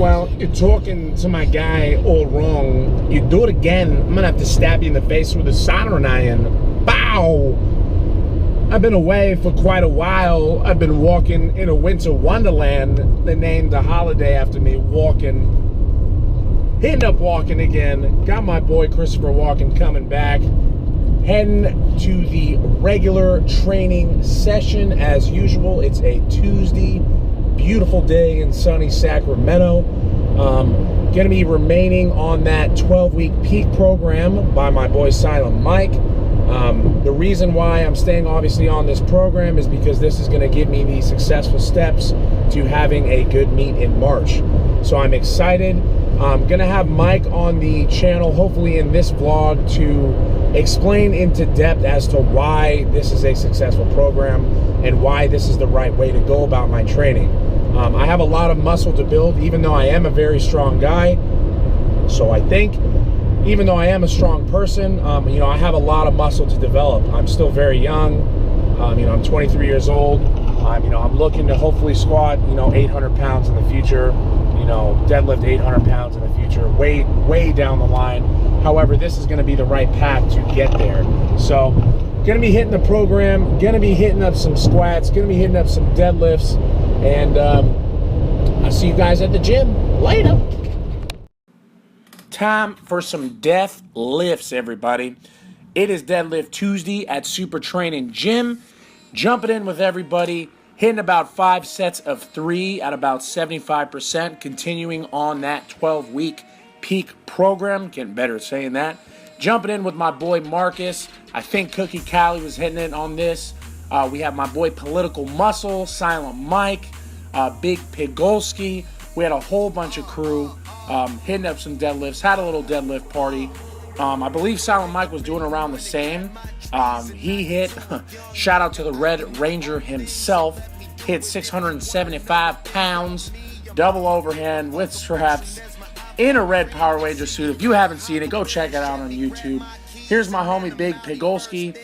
Well, you're talking to my guy all wrong. You do it again, I'm gonna have to stab you in the face with a soldering iron. Bow! I've been away for quite a while. I've been walking in a winter wonderland. They named the holiday after me, walking. Hitting up walking again. Got my boy Christopher Walken coming back. Heading to the regular training session as usual. It's a Tuesday. Beautiful day in sunny Sacramento. Gonna be remaining on that 12-week peak program by my boy Silent Mike. The reason why I'm staying obviously on this program is because this is gonna give me the successful steps to having a good meet in March. So I'm excited. I'm gonna have Mike on the channel, hopefully in this vlog, to explain into depth as to why this is a successful program and why this is the right way to go about my training. I have a lot of muscle to build, even though I am a very strong guy. So I think, even though I am a strong person, you know, I have a lot of muscle to develop. I'm still very young. You know, I'm 23 years old. You know, I'm looking to hopefully squat, you know, 800 pounds in the future. You know, deadlift 800 pounds in the future, way down the line. However, this is going to be the right path to get there. So, going to be hitting the program, going to be hitting up some squats, going to be hitting up some deadlifts, and I'll see you guys at the gym later. Time for some deadlifts, everybody. It is Deadlift Tuesday at Supertraining Gym. Jumping in with everybody, hitting about 5 sets of 3 at about 75%, continuing on that 12-week peak program. Getting better at saying that. Jumping in with my boy Marcus. I think Cookie Callie was hitting it on this. We have my boy Political Muscle, Silent Mike, Big Pigolski. We had a whole bunch of crew hitting up some deadlifts. Had a little deadlift party. I believe Silent Mike was doing around the same. He hit, shout out to the Red Ranger himself, hit 675 pounds, double overhand with straps in a red Power Ranger suit. If you haven't seen it, go check it out on YouTube. Here's my homie Big Pigolski.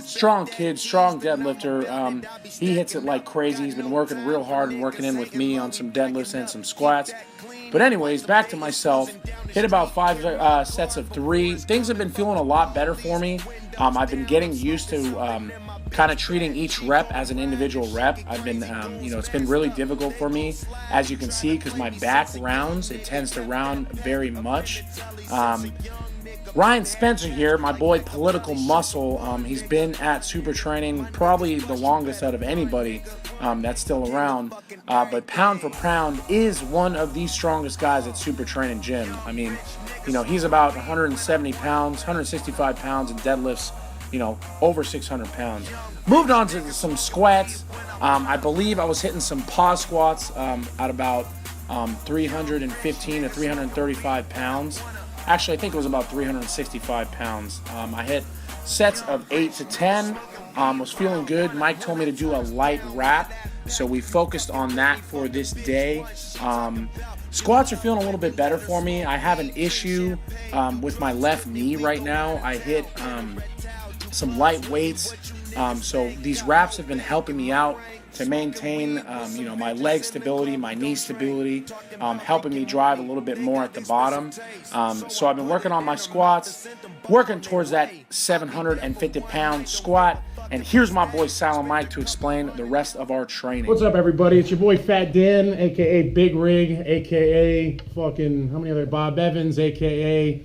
Strong kid, strong deadlifter. He hits it like crazy. He's been working real hard and working in with me on some deadlifts and some squats. But anyways, back to myself. Hit about 5 sets of 3. Things have been feeling a lot better for me. I've been getting used to kind of treating each rep as an individual rep. I've been, you know, it's been really difficult for me, as you can see, because my back rounds, it tends to round very much. Ryan Spencer here, my boy Political Muscle. He's been at Super Training probably the longest out of anybody that's still around. But pound for pound is one of the strongest guys at Super Training Gym. I mean, you know, he's about 170 pounds, 165 pounds, and deadlifts, you know, over 600 pounds. Moved on to some squats. I believe I was hitting some pause squats at about 315 to 335 pounds. Actually, I think it was about 365 pounds. I hit sets of 8 to 10. Was feeling good. Mike told me to do a light wrap, so we focused on that for this day. Squats are feeling a little bit better for me. I have an issue with my left knee right now. I hit some light weights, so these wraps have been helping me out to maintain, you know, my leg stability, my knee stability, helping me drive a little bit more at the bottom. So I've been working on my squats, working towards that 750-pound squat. And here's my boy Silent Mike to explain the rest of our training. What's up, everybody? It's your boy Fat Dan, a.k.a. Big Rig, a.k.a. fucking, how many other, Bob Evans, a.k.a.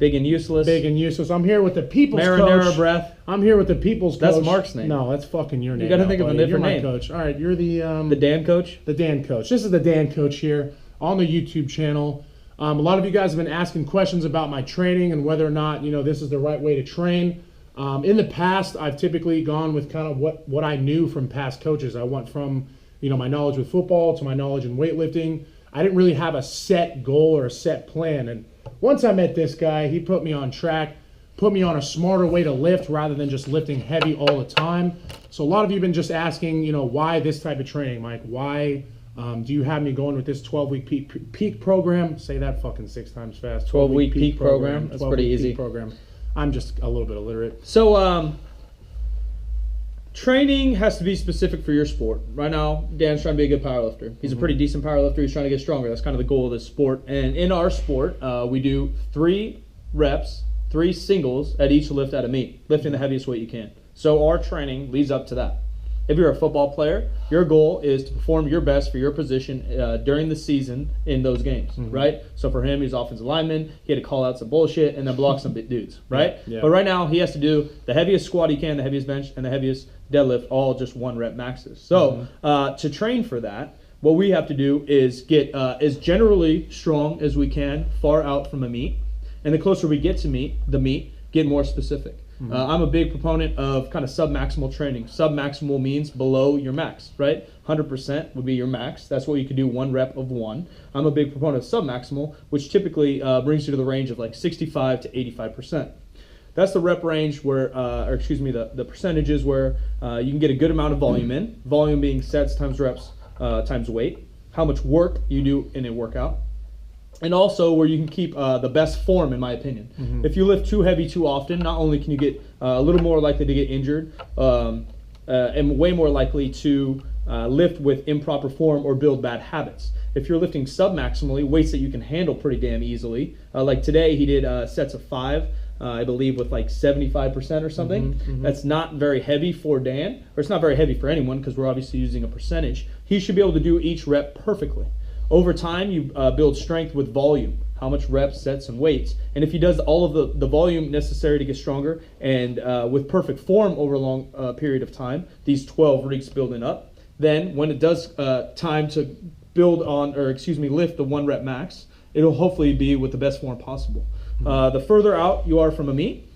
Big and Useless. Big and Useless. I'm here with the People's Marinara Coach. Breath. I'm here with the People's Coach. That's Mark's name. No, that's fucking your name. You got to think of a different name. You're my coach. All right, you're the Dan Coach? The Dan Coach. This is the Dan Coach here on the YouTube channel. A lot of you guys have been asking questions about my training and whether or not, you know, this is the right way to train. In the past, I've typically gone with kind of what I knew from past coaches. I went from, you know, my knowledge with football to my knowledge in weightlifting. I didn't really have a set goal or a set plan. And once I met this guy, he put me on track, put me on a smarter way to lift rather than just lifting heavy all the time. So a lot of you have been just asking, you know, why this type of training, Mike? Why do you have me going with this 12-week peak program? Say that fucking 6 times fast. 12-week peak program. That's pretty easy. Program. I'm just a little bit illiterate. So, Training has to be specific for your sport. Right now, Dan's trying to be a good powerlifter. He's a pretty decent powerlifter. He's trying to get stronger. That's kind of the goal of this sport. And in our sport, we do 3 reps, 3 singles at each lift at a meet, lifting the heaviest weight you can. So our training leads up to that. If you're a football player, your goal is to perform your best for your position during the season in those games, right? So for him, he's offensive lineman. He had to call out some bullshit and then block some big dudes, right? Yeah. But right now, he has to do the heaviest squat he can, the heaviest bench, and the heaviest deadlift, all just 1 rep maxes. So to train for that, what we have to do is get as generally strong as we can, far out from a meet. And the closer we get to the meet, get more specific. I'm a big proponent of kind of sub-maximal training. Sub-maximal means below your max, right? 100% would be your max. That's what you could do 1 rep of 1. I'm a big proponent of sub-maximal, which typically brings you to the range of like 65 to 85%. That's the rep range where, the percentages where you can get a good amount of volume in. Volume being sets times reps times weight. How much work you do in a workout. And also where you can keep the best form, in my opinion. If you lift too heavy too often, not only can you get a little more likely to get injured, and way more likely to lift with improper form or build bad habits. If you're lifting sub-maximally, weights that you can handle pretty damn easily, like today he did sets of 5, I believe with like 75% or something. That's not very heavy for Dan, or it's not very heavy for anyone because we're obviously using a percentage. He should be able to do each rep perfectly. Over time, you build strength with volume, how much reps, sets, and weights. And if he does all of the volume necessary to get stronger and with perfect form over a long period of time, these 12 weeks building up, then when it does time to build on, lift the 1 rep max, it'll hopefully be with the best form possible. The further out you are from a meet,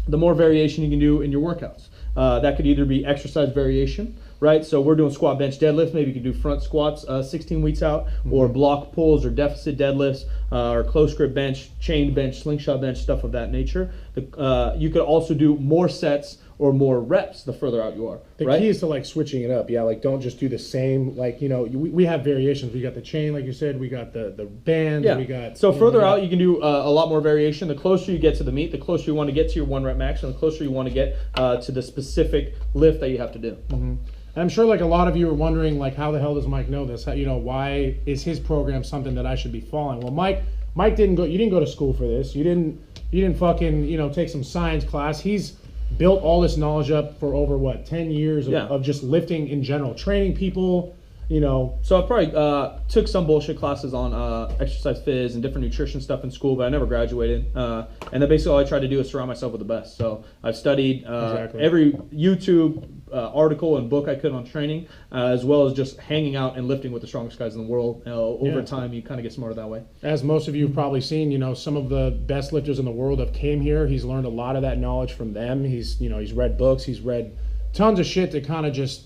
the more variation you can do in your workouts. That could either be exercise variation, right? So we're doing squat, bench, deadlift. Maybe you can do front squats 16 weeks out, or block pulls, or deficit deadlifts, or close grip bench, chain bench, slingshot bench, stuff of that nature. You could also do more sets or more reps the further out you are. The key is to like switching it up. Yeah, like don't just do the same. Like, you know, we have variations. We got the chain, like you said. We got the bands. Yeah. We got further out, you can do a lot more variation. The closer you get to the meet, the closer you want to get to your 1 rep max, and the closer you want to get to the specific lift that you have to do. And I'm sure like a lot of you are wondering like, how the hell does Mike know this? How, you know, why is his program something that I should be following? Well, Mike didn't go. You didn't go to school for this. You didn't fucking take some science class. He's built all this knowledge up for over 10 years of just lifting in general, training people. So I probably took some bullshit classes on exercise phys and different nutrition stuff in school, but I never graduated. And then basically all I tried to do is surround myself with the best. So I've studied every YouTube article and book I could on training, as well as just hanging out and lifting with the strongest guys in the world. Over time, you kind of get smarter that way. As most of you have probably seen, some of the best lifters in the world have came here. He's learned a lot of that knowledge from them. He's read books. He's read tons of shit to kind of just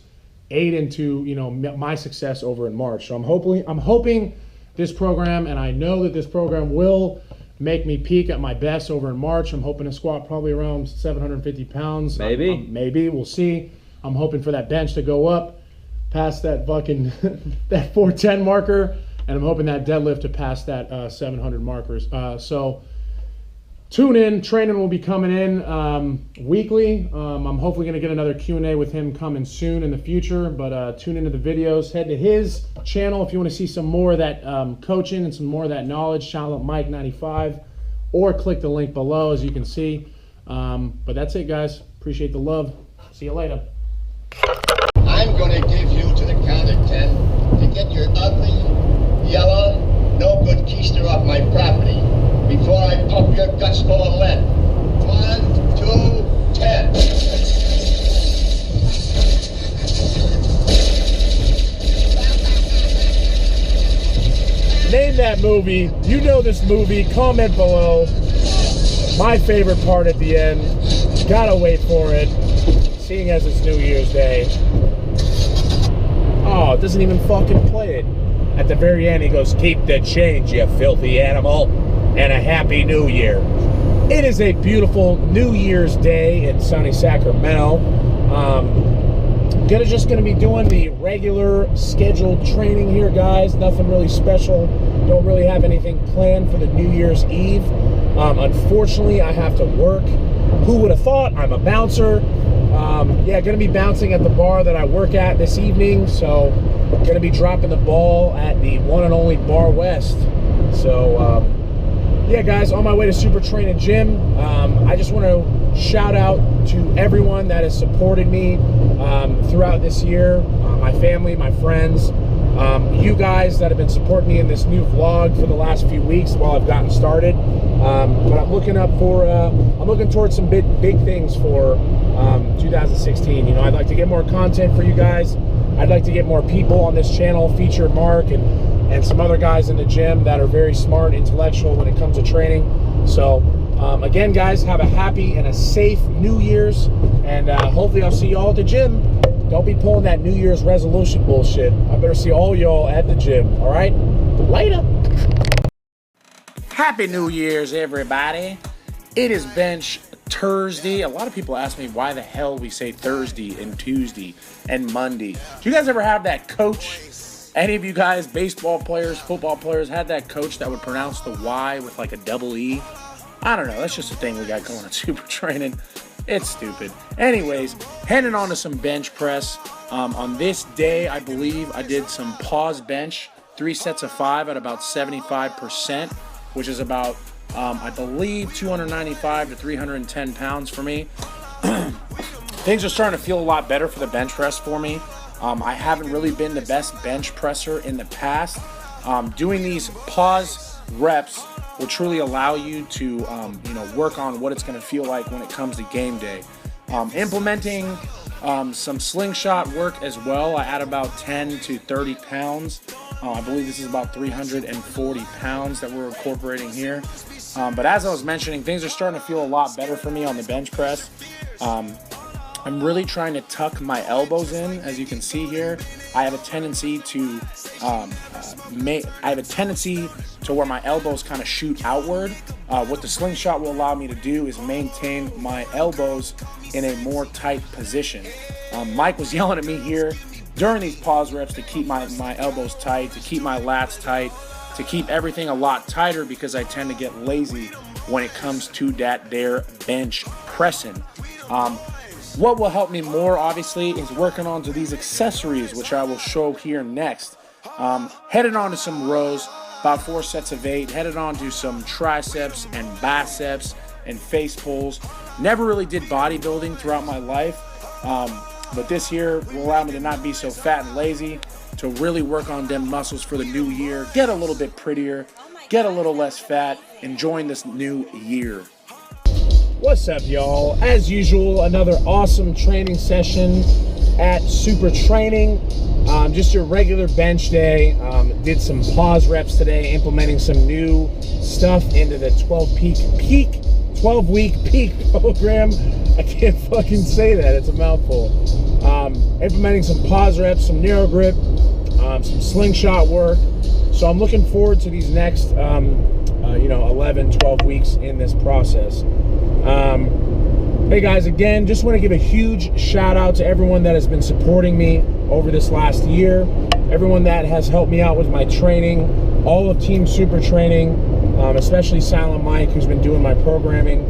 aid into my success over in March. So I'm hoping this program, and I know that this program will make me peak at my best over in March. I'm hoping to squat probably around 750 pounds. Maybe we'll see. I'm hoping for that bench to go up past that fucking that 410 marker, and I'm hoping that deadlift to pass that 700 markers. So tune in. Training will be coming in weekly. I'm hopefully going to get another Q&A with him coming soon in the future, but tune into the videos. Head to his channel if you want to see some more of that coaching and some more of that knowledge. Channel Mike95, or click the link below as you can see. But that's it, guys. Appreciate the love. See you later. I'm going to give you to the count of 10 to get your ugly, yellow, no good keister off my property before I pump your guts full of lead. 1, 2, 10. Name that movie. You know this movie. Comment below. My favorite part at the end. Gotta wait for it. Seeing as it's New Year's Day. Oh, it doesn't even fucking play it. At the very end, he goes, "Keep the change, you filthy animal, and a happy New Year." It is a beautiful New Year's Day in sunny Sacramento. Just gonna be doing the regular scheduled training here, guys. Nothing really special. Don't really have anything planned for the New Year's Eve. Unfortunately, I have to work. Who would have thought? I'm a bouncer. Yeah, going to be bouncing at the bar that I work at this evening. So going to be dropping the ball at the one and only Bar West. So yeah, guys, on my way to Supertraining Gym. I just want to shout out to everyone that has supported me throughout this year. My family, my friends, you guys that have been supporting me in this new vlog for the last few weeks while I've gotten started. But I'm looking towards some big things for 2016. You know, I'd like to get more content for you guys. I'd like to get more people on this channel, feature Mark and some other guys in the gym that are very smart, intellectual when it comes to training. So again, guys, have a happy and a safe New Year's, and hopefully I'll see you all at the gym. Don't be pulling that New Year's resolution bullshit. I better see all y'all at the gym. All right, later. Happy New Year's, everybody. It is Bench Thursday. A lot of people ask me why the hell we say Thursday and Tuesday and Monday. Do you guys ever have that coach? Any of you guys, baseball players, football players, had that coach that would pronounce the Y with like a double E? I don't know. That's just a thing we got going at Super Training. It's stupid. Anyways, heading on to some bench press. On this day, I believe I did some pause bench, 3 sets of 5 at about 75%, which is about, I believe, 295 to 310 pounds for me. Things are starting to feel a lot better for the bench press for me. I haven't really been the best bench presser in the past. Doing these pause reps will truly allow you to work on what it's going to feel like when it comes to game day. Implementing some slingshot work as well. I add about 10 to 30 pounds. I believe this is about 340 pounds that we're incorporating here. But as I was mentioning, things are starting to feel a lot better for me on the bench press. I'm really trying to tuck my elbows in. As you can see here, I have a tendency to where my elbows kind of shoot outward. What the slingshot will allow me to do is maintain my elbows in a more tight position. Mike was yelling at me here during these pause reps to keep my elbows tight, to keep my lats tight, to keep everything a lot tighter, because I tend to get lazy when it comes to that there bench pressing. What will help me more, obviously, is working on to these accessories, which I will show here next. Headed on to some rows, about 4 sets of 8. Headed on to some triceps and biceps and face pulls. Never really did bodybuilding throughout my life, but this year will allow me to not be so fat and lazy, to really work on them muscles for the new year, get a little bit prettier, get a little less fat, enjoying this new year. What's up, y'all? As usual, another awesome training session at Super Training. Just your regular bench day. Did some pause reps today, implementing some new stuff into the 12-week peak program. I can't fucking say that. It's a mouthful. Implementing some pause reps, some narrow grip, some slingshot work. So I'm looking forward to these next 11, 12 weeks in this process. Hey guys, again, just want to give a huge shout out to everyone that has been supporting me over this last year, everyone that has helped me out with my training, all of Team Super Training, especially Silent Mike, who's been doing my programming,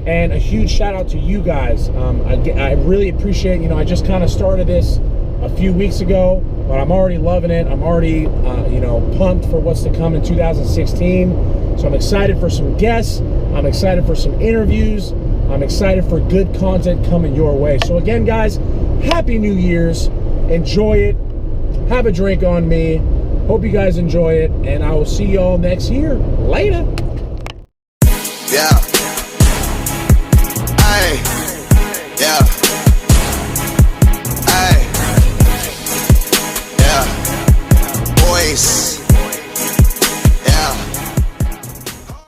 and a huge shout out to you guys. I really appreciate, I just kind of started this a few weeks ago, but I'm already loving it. I'm already, pumped for what's to come in 2016. So I'm excited for some guests. I'm excited for some interviews. I'm excited for good content coming your way. So again, guys, Happy New Year's. Enjoy it. Have a drink on me. Hope you guys enjoy it. And I will see y'all next year. Later.